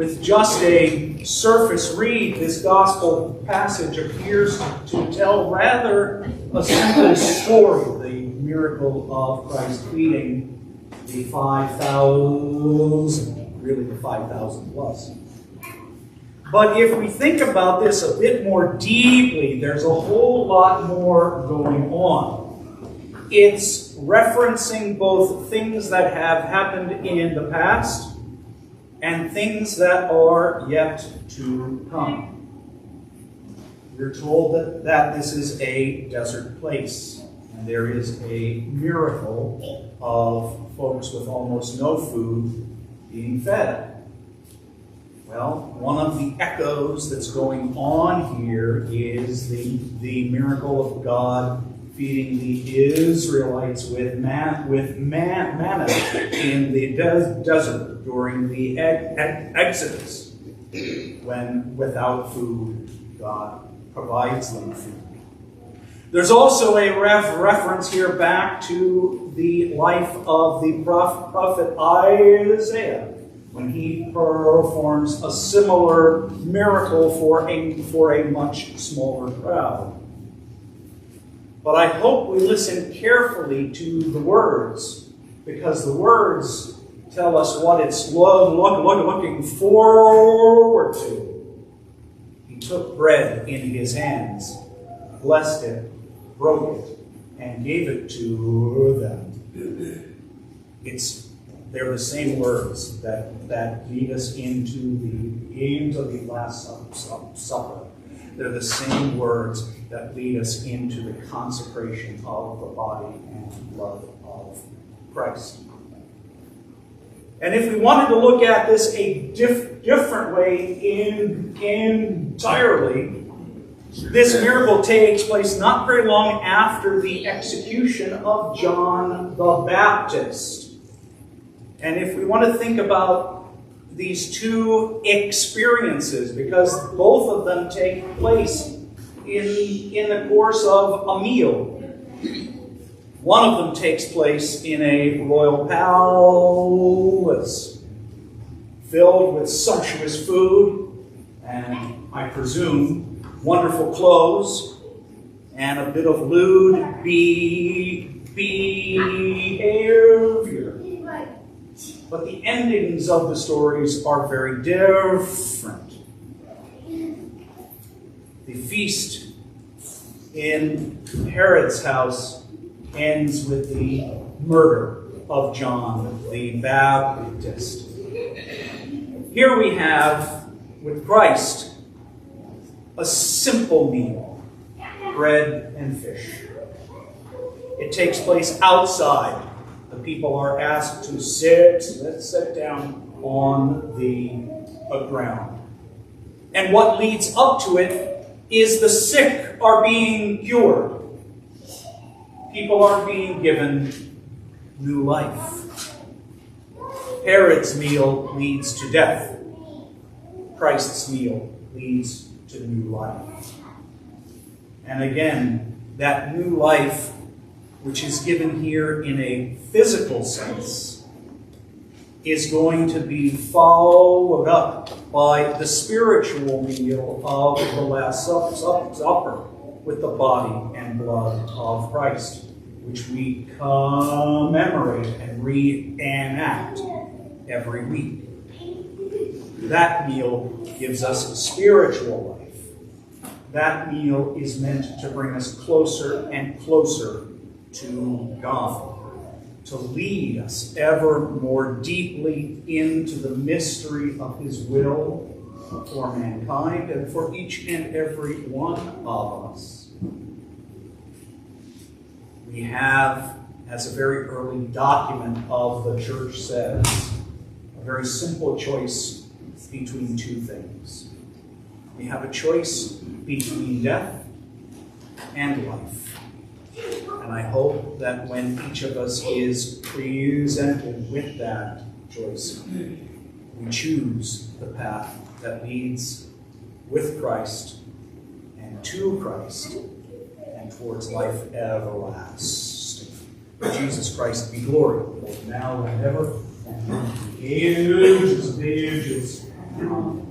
with just a surface read, this gospel passage appears to tell rather a simple story, the miracle of Christ feeding the 5,000, really the 5,000 plus. But if we think about this a bit more deeply, there's a whole lot more going on. It's referencing both things that have happened in the past and things that are yet to come. We're told that this is a desert place, and there is a miracle of folks with almost no food being fed. Well, one of the echoes that's going on here is the miracle of God feeding the Israelites with manna in the desert during the Exodus, when without food, God provides them food. There's also a reference here back to the life of the prophet Isaiah, when he performs a similar miracle for a much smaller crowd. But I hope we listen carefully to the words, because the words tell us what it's looking forward to. He took bread in his hands, blessed it, broke it, and gave it to them. They're the same words that lead us into the Last Supper. They're the same words that lead us into the consecration of the body and blood of Christ. And if we wanted to look at this a different way entirely, this miracle takes place not very long after the execution of John the Baptist. And if we want to think about these two experiences, because both of them take place in the course of a meal. One of them takes place in a royal palace, filled with sumptuous food, and I presume wonderful clothes, and a bit of lewd behavior. But the endings of the stories are very different. The feast in Herod's house ends with the murder of John the Baptist. Here we have, with Christ, a simple meal, bread and fish. It takes place outside. The people are asked to sit down on the ground. And what leads up to it is the sick are being cured. People are being given new life. Herod's meal leads to death. Christ's meal leads to new life. And again, that new life, which is given here in a physical sense, is going to be followed up by the spiritual meal of the Last Supper with the body and blood of Christ, which we commemorate and reenact every week. That meal gives us spiritual life. That meal is meant to bring us closer and closer to God, to lead us ever more deeply into the mystery of His will for mankind and for each and every one of us. We have, as a very early document of the Church says, a very simple choice between two things. We have a choice between death and life. And I hope that when each of us is presented with that choice, we choose the path that leads with Christ and to Christ and towards life everlasting. Jesus Christ be glory, both now and ever, and in the ages of ages. Amen.